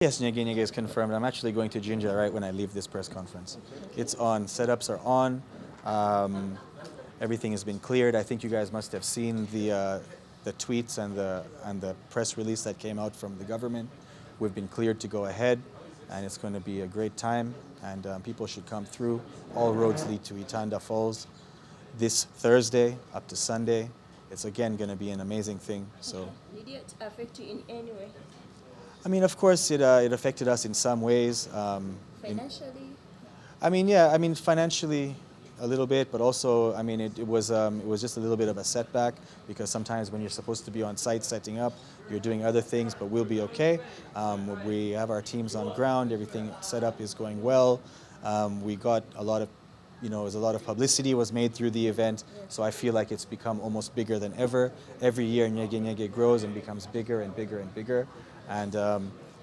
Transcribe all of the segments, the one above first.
Yes, Nyege Nyege is confirmed. I'm actually going to Jinja right when I leave this press conference. It's on. Setups are on. Um, Everything has been cleared. I think you guys must have seen the tweets and the press release that came out from the government. We've been cleared to go ahead, and it's going to be a great time. And people should come through. All roads lead to Itanda Falls this Thursday up to Sunday. It's again going to be an amazing thing. So. Did it affect you in any way? I mean, of course, it affected us in some ways. Financially? Financially, a little bit, but also, I mean, it was just a little bit of a setback because sometimes when you're supposed to be on site setting up, you're doing other things, but we'll be okay. We have our teams on ground. Everything set up is going well. We got a lot of a lot of publicity was made through the event, so I feel like it's become almost bigger than ever. Every year, Nyege Nyege grows and becomes bigger and bigger and bigger. And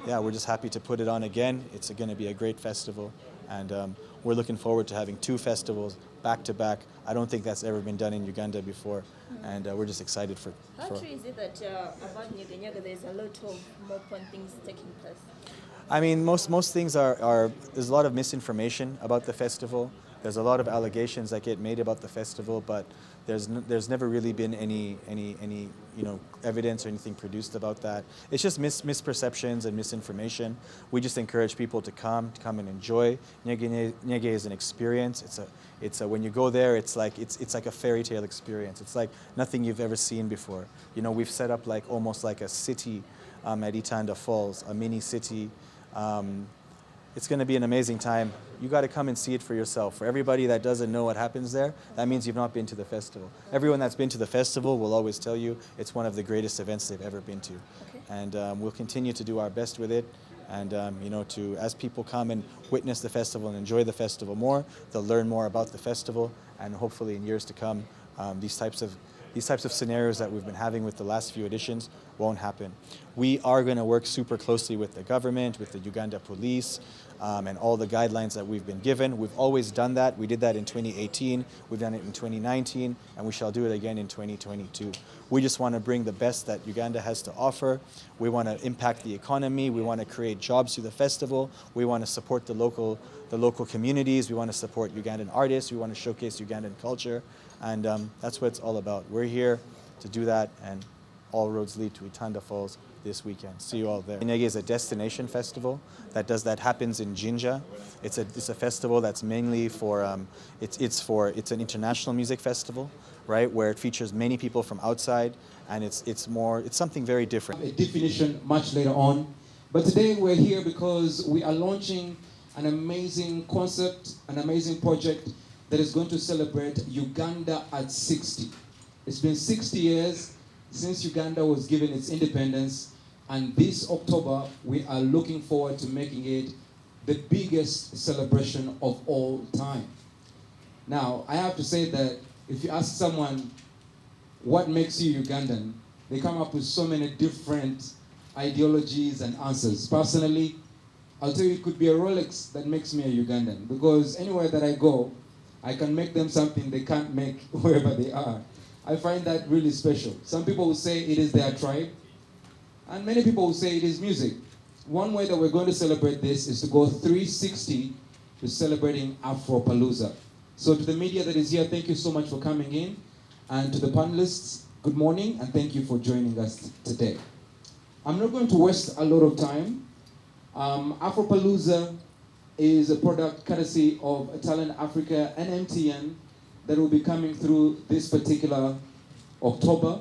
yeah, we're just happy to put it on again. It's going to be a great festival, and we're looking forward to having two festivals back to back. I don't think that's ever been done in Uganda before, and we're just excited for. How true is it that about Nyege Nyege there's a lot of more fun things taking place? I mean, most things are there's a lot of misinformation about the festival. There's a lot of allegations that get made about the festival, but there's never really been any evidence or anything produced about that. It's just misperceptions and misinformation. We just encourage people to come and enjoy. Nyege Nyege is an experience. It's a when you go there, it's like a fairy tale experience. It's like nothing you've ever seen before. We've set up like almost like a city at Itanda Falls, a mini city. It's going to be an amazing time. You got to come and see it for yourself. For everybody that doesn't know what happens there, that means you've not been to the festival. Everyone that's been to the festival will always tell you it's one of the greatest events they've ever been to. Okay. And we'll continue to do our best with it. And as people come and witness the festival and enjoy the festival more, they'll learn more about the festival, and hopefully in years to come, these types of scenarios that we've been having with the last few editions won't happen. We are going to work super closely with the government, with the Uganda police, and all the guidelines that we've been given. We've always done that. We did that in 2018, we've done it in 2019, and we shall do it again in 2022. We just want to bring the best that Uganda has to offer. We want to impact the economy. We want to create jobs through the festival. We want to support the local communities. We want to support Ugandan artists. We want to showcase Ugandan culture. And that's what it's all about. We're here to do that, and all roads lead to Itanda Falls this weekend. See you all there. Nyege is a destination festival that happens in Jinja. It's a festival that's mainly for it's an international music festival, right, where it features many people from outside, and it's something very different. A definition much later on, but today we're here because we are launching an amazing concept, an amazing project that is going to celebrate Uganda at 60. It's been 60 years since Uganda was given its independence, and this October we are looking forward to making it the biggest celebration of all time. Now, I have to say that if you ask someone what makes you Ugandan, they come up with so many different ideologies and answers. Personally, I'll tell you it could be a Rolex that makes me a Ugandan, because anywhere that I go, I can make them something they can't make wherever they are. I find that really special. Some people will say it is their tribe, and many people will say it is music. One way that we're going to celebrate this is to go 360 to celebrating Afropalooza. So to the media that is here, thank you so much for coming in. And to the panelists, good morning, and thank you for joining us today. I'm not going to waste a lot of time. Afropalooza is a product courtesy of Talent Africa and MTN that will be coming through this particular October,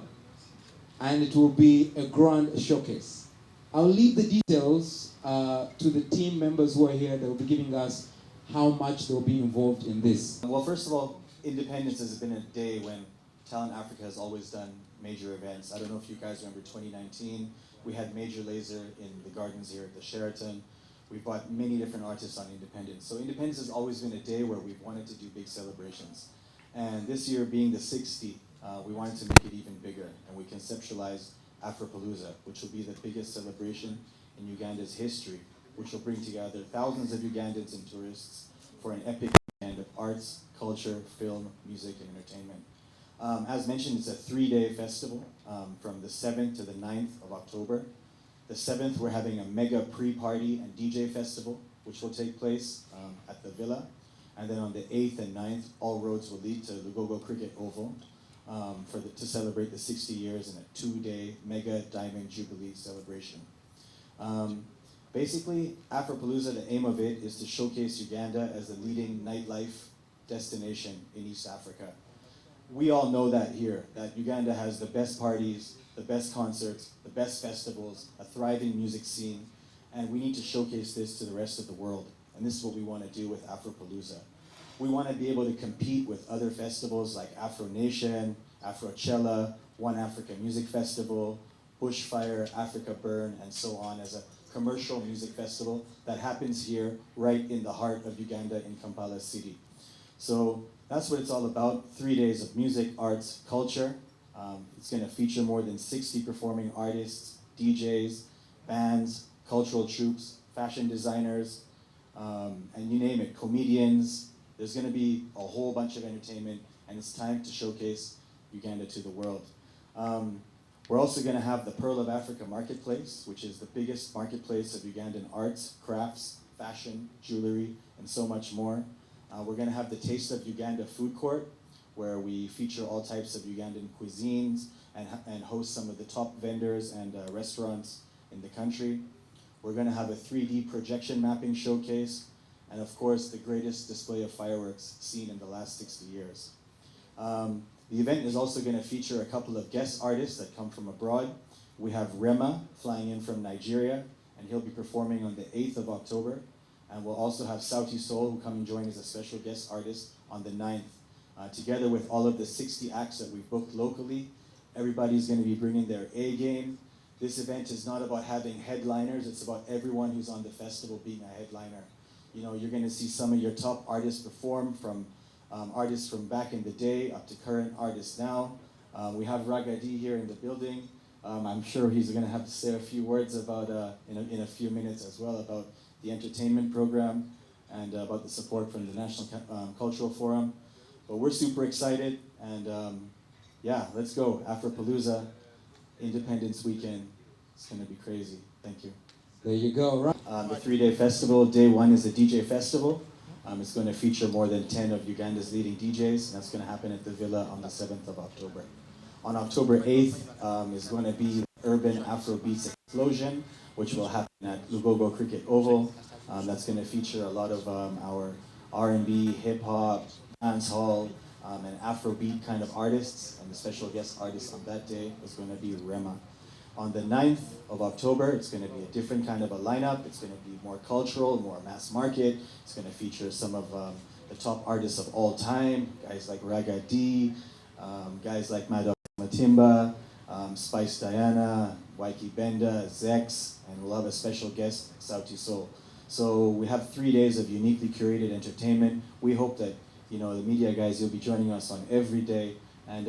and it will be a grand showcase. I'll leave the details to the team members who are here that will be giving us how much they'll be involved in this. Well, first of all, Independence has been a day when Talent Africa has always done major events. I don't know if you guys remember 2019, we had Major Lazer in the gardens here at the Sheraton. We brought many different artists on Independence. So Independence has always been a day where we've wanted to do big celebrations. And this year being the 60, we wanted to make it even bigger. And we conceptualized Afropalooza, which will be the biggest celebration in Uganda's history, which will bring together thousands of Ugandans and tourists for an epic weekend of arts, culture, film, music, and entertainment. As mentioned, it's a 3-day festival from the 7th to the 9th of October. The 7th, we're having a mega pre-party and DJ festival, which will take place at the Villa. And then on the 8th and 9th, all roads will lead to Lugogo Cricket Oval to celebrate the 60 years in a 2-day mega Diamond Jubilee celebration. Basically, Afropalooza, the aim of it is to showcase Uganda as the leading nightlife destination in East Africa. We all know that here, that Uganda has the best parties, the best concerts, the best festivals, a thriving music scene, and we need to showcase this to the rest of the world. And this is what we want to do with Afropalooza. We want to be able to compete with other festivals like Afro Nation, Afrochella, One Africa Music Festival, Bushfire, Africa Burn, and so on, as a commercial music festival that happens here right in the heart of Uganda in Kampala City. So that's what it's all about. 3 days of music, arts, culture. It's going to feature more than 60 performing artists, DJs, bands, cultural troupes, fashion designers, and you name it, comedians. There's going to be a whole bunch of entertainment, and it's time to showcase Uganda to the world. We're also going to have the Pearl of Africa Marketplace, which is the biggest marketplace of Ugandan arts, crafts, fashion, jewelry, and so much more. We're going to have the Taste of Uganda food court, where we feature all types of Ugandan cuisines and host some of the top vendors and restaurants in the country. We're going to have a 3D projection mapping showcase, and of course, the greatest display of fireworks seen in the last 60 years. The event is also going to feature a couple of guest artists that come from abroad. We have Rema flying in from Nigeria, and he'll be performing on the 8th of October. And we'll also have Sauti Sol, who come and join as a special guest artist on the 9th. Together with all of the 60 acts that we've booked locally, everybody's going to be bringing their A game. This event is not about having headliners, it's about everyone who's on the festival being a headliner. You know, you're going to see some of your top artists perform, from artists from back in the day up to current artists now. We have Ragadi here in the building. I'm sure he's going to have to say a few words about, in a few minutes as well, about the entertainment program and about the support from the National Cultural Forum. But we're super excited, and yeah, let's go. Afropalooza, Independence Weekend. It's going to be crazy. Thank you. There you go. Right. The 3-day festival, day 1 is the DJ festival. It's going to feature more than 10 of Uganda's leading DJs, and that's going to happen at the Villa on the 7th of October. On October 8th is going to be Urban Afrobeats Explosion, which will happen at Lugogo Cricket Oval. That's going to feature a lot of our R&B, hip-hop, dancehall, and Afrobeat kind of artists, and the special guest artist on that day is going to be Rema. On the 9th of October, it's going to be a different kind of a lineup. It's going to be more cultural, more mass market. It's going to feature some of the top artists of all time, guys like Raga D, guys like Maddox Matimba, Spice Diana, Waiki Benda, Zex, and we'll have a special guest, Sauti Sol. So we have 3 days of uniquely curated entertainment. We hope that, you know, the media guys, you'll be joining us on every day. And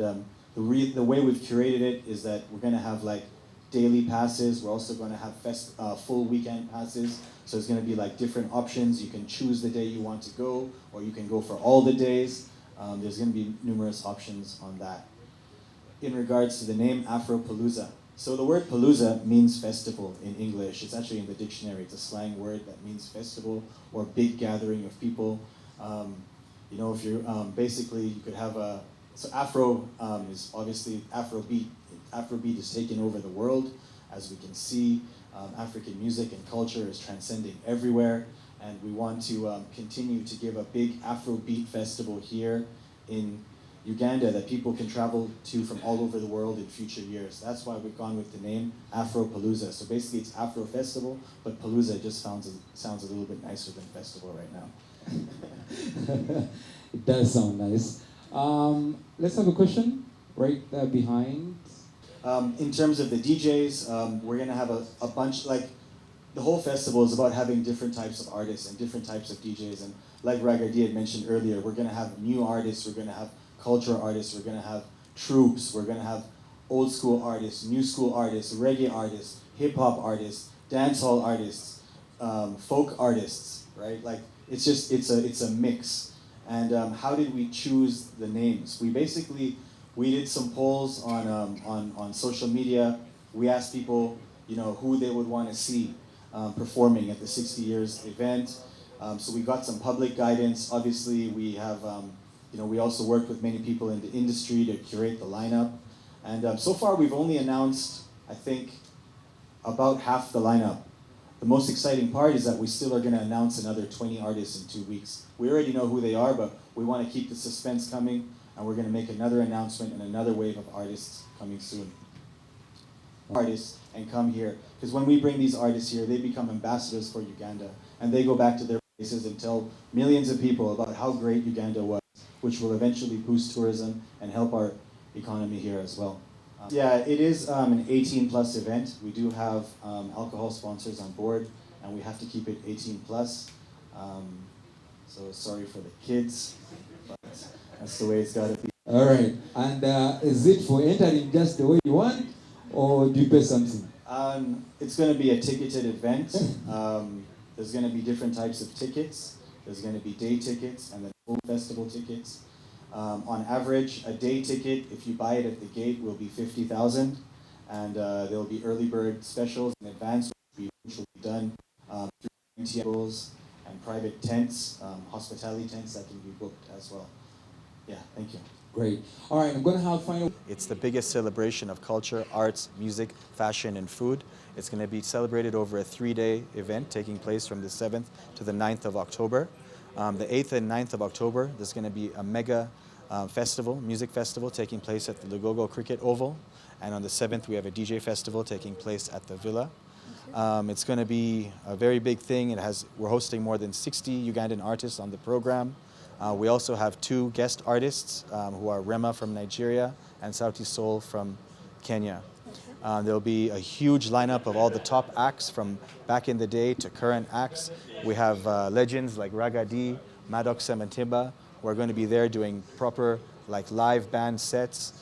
the way we've curated it is that we're going to have like daily passes. We're also going to have full weekend passes. So it's going to be like different options. You can choose the day you want to go, or you can go for all the days. There's going to be numerous options on that. In regards to the name Afropalooza. So the word palooza means festival in English. It's actually in the dictionary. It's a slang word that means festival or big gathering of people. You know, if you're basically, you could have a, so Afro is obviously Afrobeat. Afrobeat is taking over the world. As we can see, African music and culture is transcending everywhere. And we want to continue to give a big Afrobeat festival here in Uganda that people can travel to from all over the world in future years. That's why we've gone with the name Afropalooza. So basically it's Afro Festival, but Palooza just sounds a little bit nicer than festival right now. It does sound nice. Let's have a question right there behind. In terms of the DJs, we're gonna have a bunch, like, the whole festival is about having different types of artists and different types of DJs. And like Ragadi had mentioned earlier, we're gonna have new artists, we're gonna have cultural artists, we're gonna have troops, we're gonna have old school artists, new school artists, reggae artists, hip hop artists, dancehall artists, folk artists, right? Like, it's just, it's a mix. And how did we choose the names? We did some polls on social media. We asked people, who they would want to see performing at the 60 years event. So we got some public guidance. Obviously, we have, we also worked with many people in the industry to curate the lineup. And so far, we've only announced, I think, about half the lineup. The most exciting part is that we still are going to announce another 20 artists in 2 weeks. We already know who they are, but we want to keep the suspense coming, and we're going to make another announcement and another wave of artists coming soon. Artists and come here, because when we bring these artists here, they become ambassadors for Uganda, and they go back to their places and tell millions of people about how great Uganda was, which will eventually boost tourism and help our economy here as well. Yeah, it is an 18-plus event. We do have alcohol sponsors on board, and we have to keep it 18-plus. So sorry for the kids, but that's the way it's got to be. All right. And is it for entering just the way you want, or do you pay something? It's going to be a ticketed event. There's going to be different types of tickets. There's going to be day tickets and then full festival tickets. On average, a day ticket, if you buy it at the gate, will be 50,000, and there will be early bird specials in advance, which will be done through tables and private tents, hospitality tents that can be booked as well. Yeah, thank you. Great. All right, I'm going to have final. It's the biggest celebration of culture, arts, music, fashion, and food. It's going to be celebrated over a 3-day event taking place from the 7th to the 9th of October. The 8th and 9th of October, there's going to be a mega music festival taking place at the Lugogo Cricket Oval. And on the 7th, we have a DJ festival taking place at the Villa. It's going to be a very big thing. We're hosting more than 60 Ugandan artists on the program. We also have 2 guest artists who are Rema from Nigeria and Sauti Sol from Kenya. There'll be a huge lineup of all the top acts from back in the day to current acts. We have legends like Ragadi, Maddox Semantimba, who are going to be there doing proper live band sets.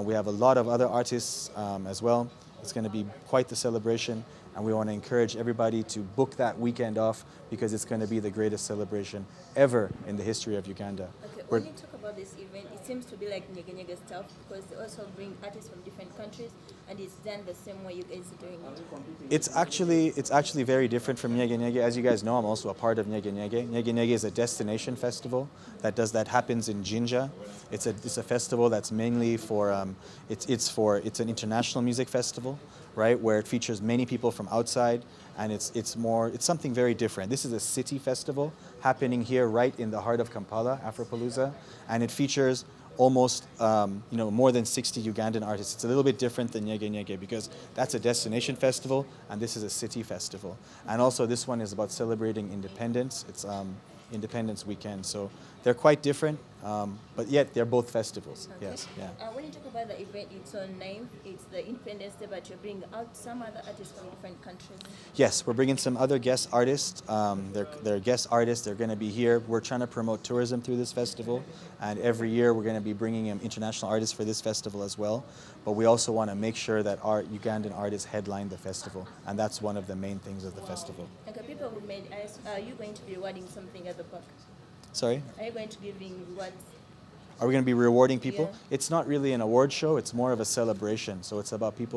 We have a lot of other artists as well. It's going to be quite the celebration, and we want to encourage everybody to book that weekend off because it's going to be the greatest celebration ever in the history of Uganda. Okay, when you talk about this event, it seems to be like Nyege Nyege stuff because they also bring artists from different countries, and it's done the same way you guys are doing it. It's actually very different from Nyege Nyege. As you guys know, I'm also a part of Nyege Nyege. Nyege Nyege is a destination festival that happens in Jinja. It's a festival that's mainly for it's an international music festival, right, where it features many people from outside, and it's something very different. This is a city festival happening here right in the heart of Kampala, Afropalooza, and it features almost more than 60 Ugandan artists. It's a little bit different than Nyege Nyege because that's a destination festival and this is a city festival. And also this one is about celebrating independence. It's Independence Weekend, so they're quite different, but yet they're both festivals. Okay. Yes, yeah. When you talk about the event, its own name, it's the Independence Day, but you're bringing out some other artists from different countries. Yes, we're bringing some other guest artists. They're guest artists. They're going to be here. We're trying to promote tourism through this festival, and every year we're going to be bringing in international artists for this festival as well. But we also want to make sure that our Ugandan artists headline the festival, and that's one of the main things of the festival. Okay, people who made us, are you going to be rewarding something at the park? Sorry? Are you going to giving rewards? Are we going to be rewarding people? Yeah. It's not really an award show. It's more of a celebration. So it's about people